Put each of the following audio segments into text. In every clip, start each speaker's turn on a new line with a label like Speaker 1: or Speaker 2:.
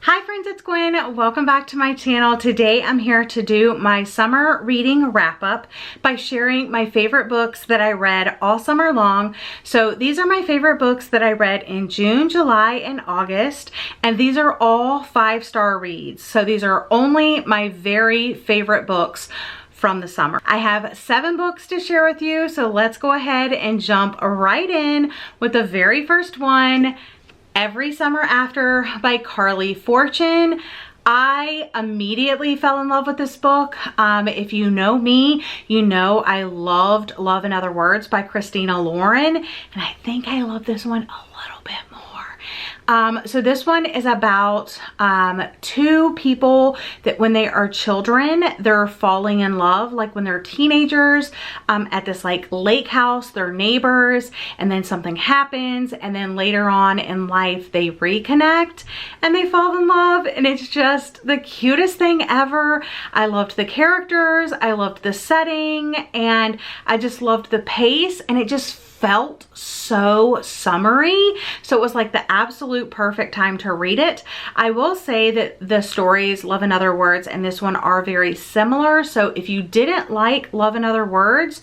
Speaker 1: Hi friends, it's Gwen. Welcome back to my channel. Today I'm here to do my summer reading wrap up by sharing my favorite books that I read all summer long. So these are my favorite books that I read in June, July, and August, and these are all 5-star reads. So these are only my very favorite books from the summer. I have 7 books to share with you, so let's go ahead and jump right in with the very first one, Every Summer After by Carrie Soto. I immediately fell in love with this book. If you know me, you know I loved Love in Other Words by Christina Lauren, and I think I love this one a little bit more. So this one is about 2 people that when they are children, they're falling in love, like when they're teenagers, at this like lake house, they're neighbors, and then something happens, and then later on in life they reconnect and they fall in love, and it's just the cutest thing ever. I loved the characters, I loved the setting, and I just loved the pace, and it just felt so summery. So it was like the absolute perfect time to read it. I will say that the stories Love in Other Words and this one are very similar. So if you didn't like Love in Other Words,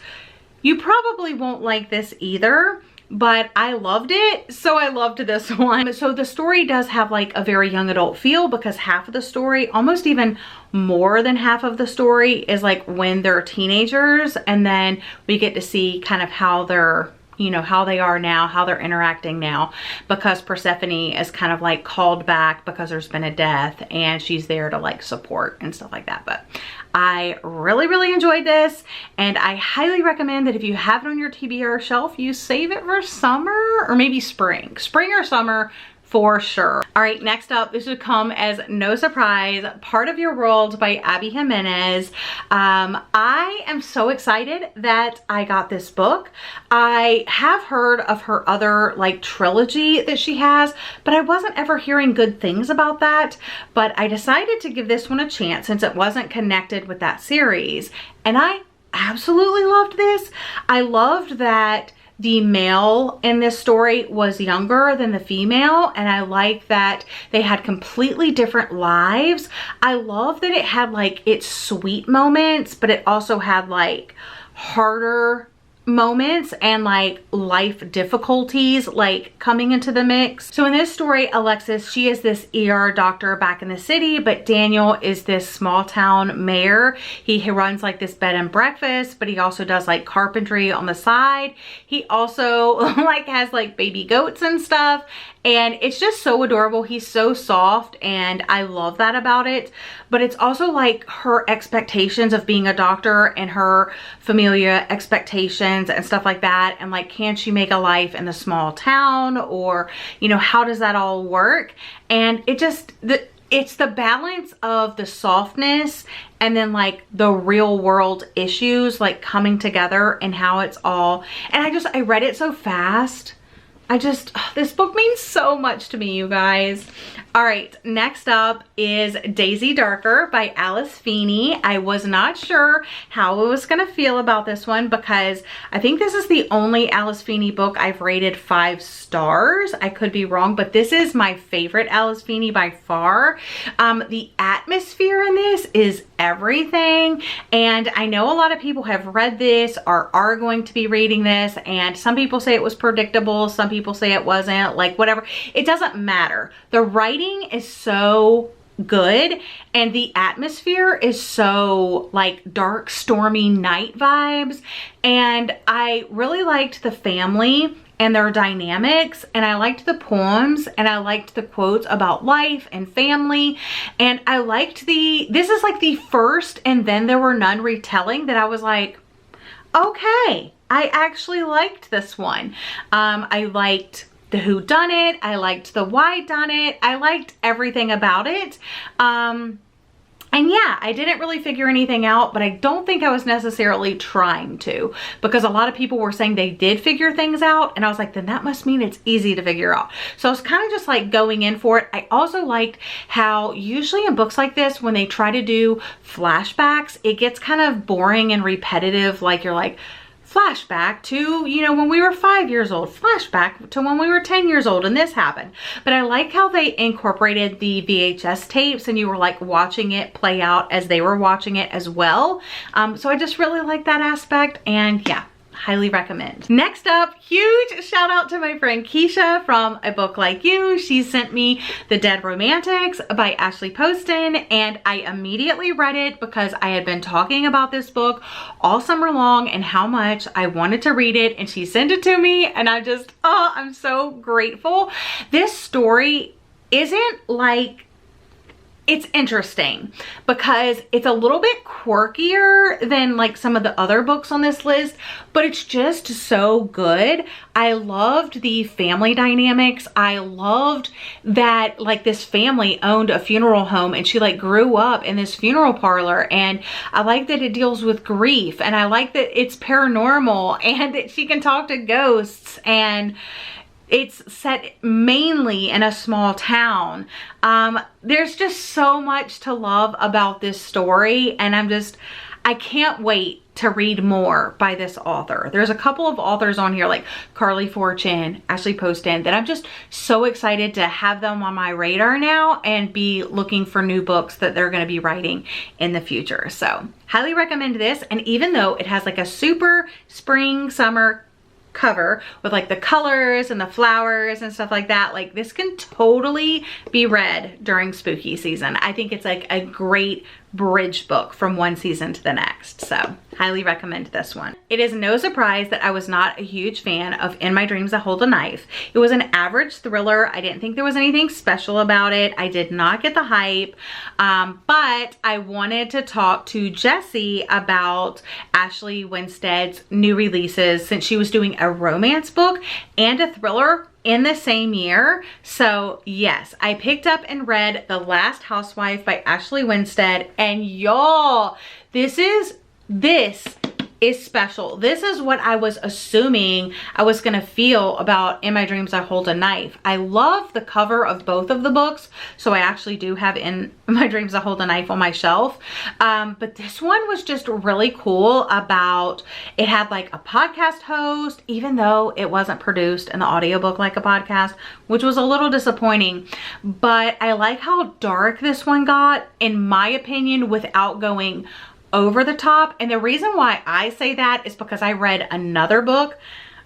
Speaker 1: you probably won't like this either. But I loved it, so I loved this one. So the story does have like a very young adult feel, because half of the story, almost even more than half of the story, is like when they're teenagers, and then we get to see kind of how they're, you know, how they are now, how they're interacting now, because Persephone is kind of like called back because there's been a death, and she's there to like support and stuff like that. But I really enjoyed this, and I highly recommend that if you have it on your TBR shelf, you save it for summer or maybe spring or summer for sure. All right, next up, this would come as no surprise, Part of Your World by Abby Jimenez. I am so excited that I got this book. I have heard of her other like trilogy that she has, but I wasn't ever hearing good things about that. But I decided to give this one a chance since it wasn't connected with that series. And I absolutely loved this. I loved that the male in this story was younger than the female, and I like that they had completely different lives. I love that it had like its sweet moments, but it also had like harder moments and like life difficulties like coming into the mix. So in this story, Alexis, she is this ER doctor back in the city, but Daniel is this small town mayor. He runs like this bed and breakfast, but he also does like carpentry on the side. He also like has like baby goats and stuff, and it's just so adorable. He's so soft, and I love that about it. But it's also like her expectations of being a doctor and her familia expectations and stuff like that, and like, can she make a life in the small town, or you know, how does that all work? And it just, it's the balance of the softness and then like the real world issues like coming together, and how it's all, and I read it so fast. This book means so much to me, you guys. All right, next up is Daisy Darker by Alice Feeney. I was not sure how I was gonna feel about this one, because I think this is the only Alice Feeney book I've rated 5 stars. I could be wrong, but this is my favorite Alice Feeney by far. The atmosphere in this is everything, and I know a lot of people have read this or are going to be reading this, and some people say it was predictable, some people say it wasn't, like whatever. It doesn't matter. The writing is so good, and the atmosphere is so like dark, stormy night vibes, and I really liked the family and their dynamics, and I liked the poems, and I liked the quotes about life and family, and I liked this is like the first And Then There Were None retelling that I was like, okay, I actually liked this one. I liked the whodunit, I liked the whydunit, I liked everything about it. And yeah, I didn't really figure anything out, but I don't think I was necessarily trying to, because a lot of people were saying they did figure things out, and I was like, then that must mean it's easy to figure out. So I was kind of just like going in for it. I also liked how usually in books like this, when they try to do flashbacks, it gets kind of boring and repetitive. Like you're like, flashback to, you know, when we were 5 years old, flashback to when we were 10 years old and this happened. But I like how they incorporated the VHS tapes and you were like watching it play out as they were watching it as well. So I just really like that aspect, and yeah, highly recommend. Next up, huge shout out to my friend Keisha from A Book Like You. She sent me The Dead Romantics by Ashley Poston, and I immediately read it because I had been talking about this book all summer long and how much I wanted to read it, and she sent it to me, and I just, oh, I'm so grateful. This story isn't like, it's interesting because it's a little bit quirkier than like some of the other books on this list, but it's just so good. I loved the family dynamics. I loved that like this family owned a funeral home and she like grew up in this funeral parlor, and I like that it deals with grief, and I like that it's paranormal and that she can talk to ghosts, and it's set mainly in a small town. There's just so much to love about this story, and I can't wait to read more by this author. There's a couple of authors on here like Carrie Soto, Ashley Poston, that I'm just so excited to have them on my radar now and be looking for new books that they're going to be writing in the future. So highly recommend this. And even though it has like a super spring, summer cover with like the colors and the flowers and stuff like that, like this can totally be read during spooky season. I think it's like a great bridge book from one season to the next. So highly recommend this one. It is no surprise that I was not a huge fan of In My Dreams I Hold a Knife. It was an average thriller. I didn't think there was anything special about it. I did not get the hype, but I wanted to talk to Jessie about Ashley Winstead's new releases, since she was doing a romance book and a thriller in the same year. So yes, I picked up and read The Last Housewife by Ashley Winstead, and y'all, this is special. This is what I was assuming I was gonna feel about In My Dreams I Hold a Knife. I love the cover of both of the books, so I actually do have In My Dreams I Hold a Knife on my shelf. But this one was just really cool about, it had like a podcast host, even though it wasn't produced in the audiobook like a podcast, which was a little disappointing. But I like how dark this one got, in my opinion, without going over the top. And the reason why I say that is because I read another book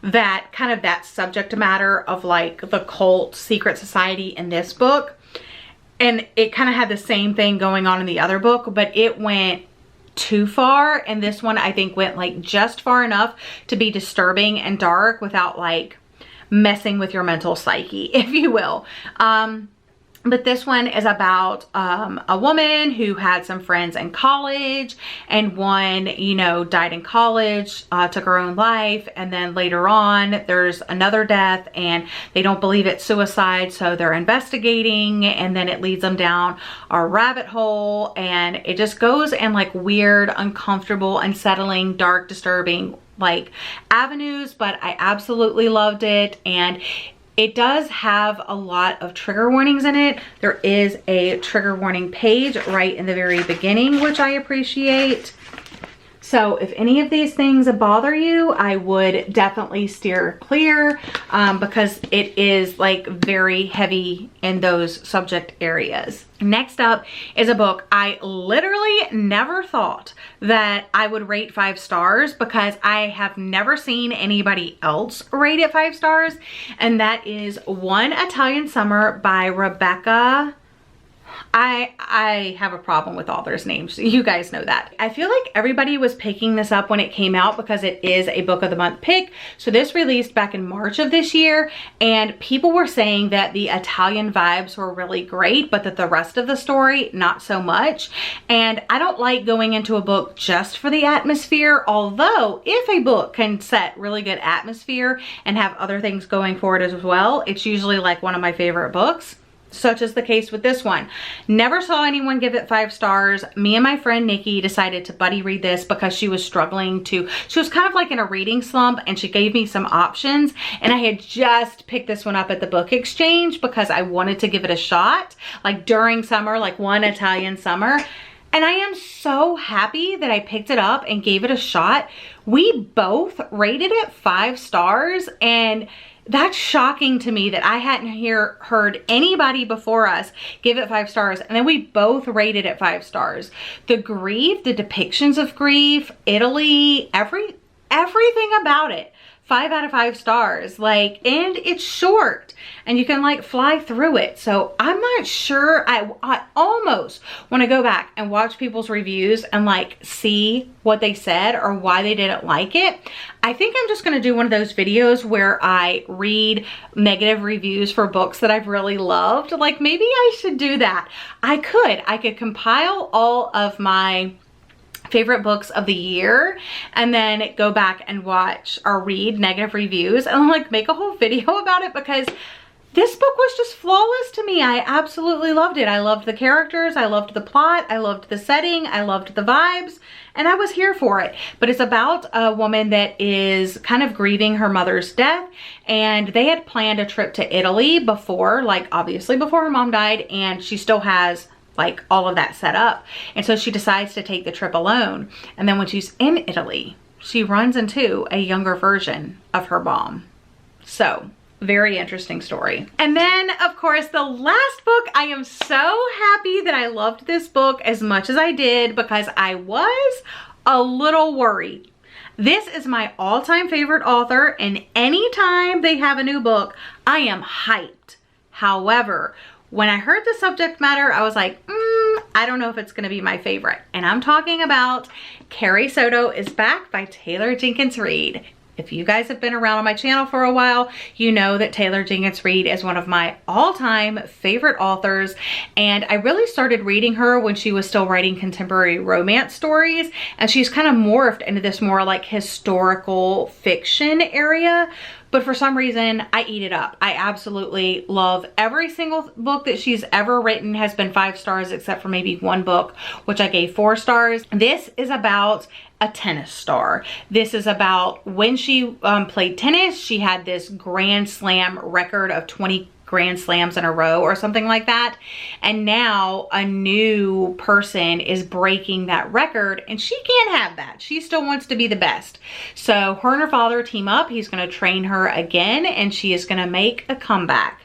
Speaker 1: that kind of that subject matter of like the cult secret society in this book, and it kind of had the same thing going on in the other book, but it went too far, and this one I think went like just far enough to be disturbing and dark without like messing with your mental psyche, if you will. But this one is about a woman who had some friends in college, and one, you know, died in college, took her own life, and then later on there's another death and they don't believe it's suicide, so they're investigating, and then it leads them down a rabbit hole, and it just goes in like weird, uncomfortable, unsettling, dark, disturbing like avenues. But I absolutely loved it, and it does have a lot of trigger warnings in it. There is a trigger warning page right in the very beginning, which I appreciate. So if any of these things bother you, I would definitely steer clear, because it is like very heavy in those subject areas. Next up is a book I literally never thought that I would rate 5 stars, because I have never seen anybody else rate it 5 stars. And that is One Italian Summer by Rebecca. I have a problem with authors' names. You guys know that. I feel like everybody was picking this up when it came out because it is a book of the month pick. So this released back in March of this year, and people were saying that the Italian vibes were really great, but that the rest of the story, not so much. And I don't like going into a book just for the atmosphere, although if a book can set really good atmosphere and have other things going for it as well, it's usually like one of my favorite books. Such is the case with this one. Never saw anyone give it 5 stars. Me and my friend Nikki decided to buddy read this because she was struggling to, she was kind of like in a reading slump, and she gave me some options, and I had just picked this one up at the book exchange because I wanted to give it a shot, like during summer, like One Italian Summer. And I am so happy that I picked it up and gave it a shot. We both rated it 5 stars, and that's shocking to me that I hadn't heard anybody before us give it 5 stars, and then we both rated it 5 stars. The grief, the depictions of grief, Italy, everything about it, 5 out of 5 stars. Like, and it's short and you can like fly through it. So I'm not sure, I almost want to go back and watch people's reviews and like see what they said or why they didn't like it. I think I'm just going to do one of those videos where I read negative reviews for books that I've really loved. Like, maybe I should do that. I could compile all of my favorite books of the year and then go back and watch or read negative reviews and like make a whole video about it, because this book was just flawless to me. I absolutely loved it. I loved the characters, I loved the plot, I loved the setting, I loved the vibes, and I was here for it. But it's about a woman that is kind of grieving her mother's death, and they had planned a trip to Italy before, like obviously before her mom died, and she still has like all of that set up. And so she decides to take the trip alone. And then when she's in Italy, she runs into a younger version of her mom. So very interesting story. And then of course the last book, I am so happy that I loved this book as much as I did, because I was a little worried. This is my all-time favorite author, and anytime they have a new book, I am hyped. However, when I heard the subject matter, I was like, I don't know if it's gonna be my favorite. And I'm talking about Carrie Soto is Back by Taylor Jenkins Reid. If you guys have been around on my channel for a while, you know that Taylor Jenkins Reid is one of my all-time favorite authors. And I really started reading her when she was still writing contemporary romance stories. And she's kind of morphed into this more like historical fiction area. But for some reason, I eat it up. I absolutely love every single book that she's ever written. Has been 5 stars, except for maybe one book, which I gave 4 stars. This is about a tennis star. This is about when she played tennis. She had this Grand Slam record of 20 Grand Slams in a row or something like that. And now a new person is breaking that record, and she can't have that. She still wants to be the best. So her and her father team up. He's going to train her again, and she is going to make a comeback.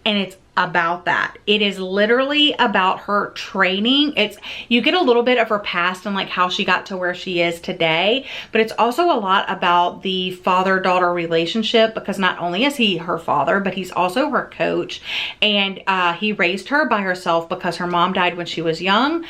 Speaker 1: And it's about that. It is literally about her training. You get a little bit of her past and like how she got to where she is today, but it's also a lot about the father-daughter relationship, because not only is he her father, but he's also her coach, and he raised her by herself because her mom died when she was young.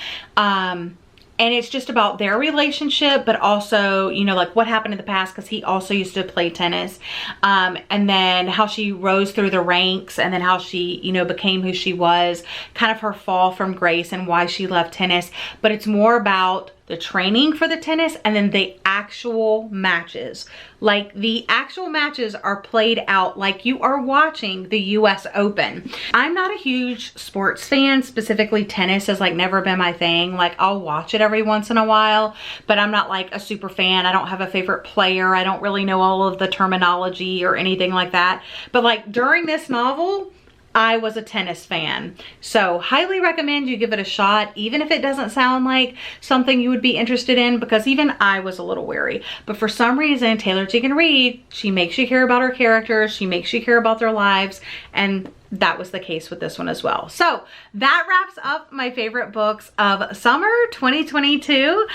Speaker 1: And it's just about their relationship, but also, you know, like what happened in the past, because he also used to play tennis. And then how she rose through the ranks, and then how she, you know, became who she was, kind of her fall from grace and why she left tennis. But it's more about the training for the tennis and then the actual matches. Like the actual matches are played out like you are watching the US Open. I'm not a huge sports fan. Specifically tennis has like never been my thing. Like I'll watch it every once in a while, but I'm not like a super fan. I don't have a favorite player. I don't really know all of the terminology or anything like that. But like during this novel, I was a tennis fan. So highly recommend you give it a shot, even if it doesn't sound like something you would be interested in, because even I was a little wary. But for some reason, Taylor Jenkins Reid, she makes you care about her characters, she makes you care about their lives, and that was the case with this one as well. So that wraps up my favorite books of summer 2022.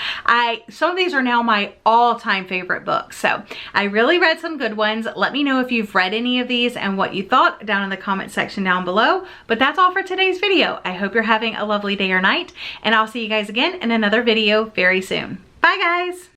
Speaker 1: Some of these are now my all-time favorite books. So I really read some good ones. Let me know if you've read any of these and what you thought down in the comment section down below. But that's all for today's video. I hope you're having a lovely day or night, and I'll see you guys again in another video very soon. Bye guys.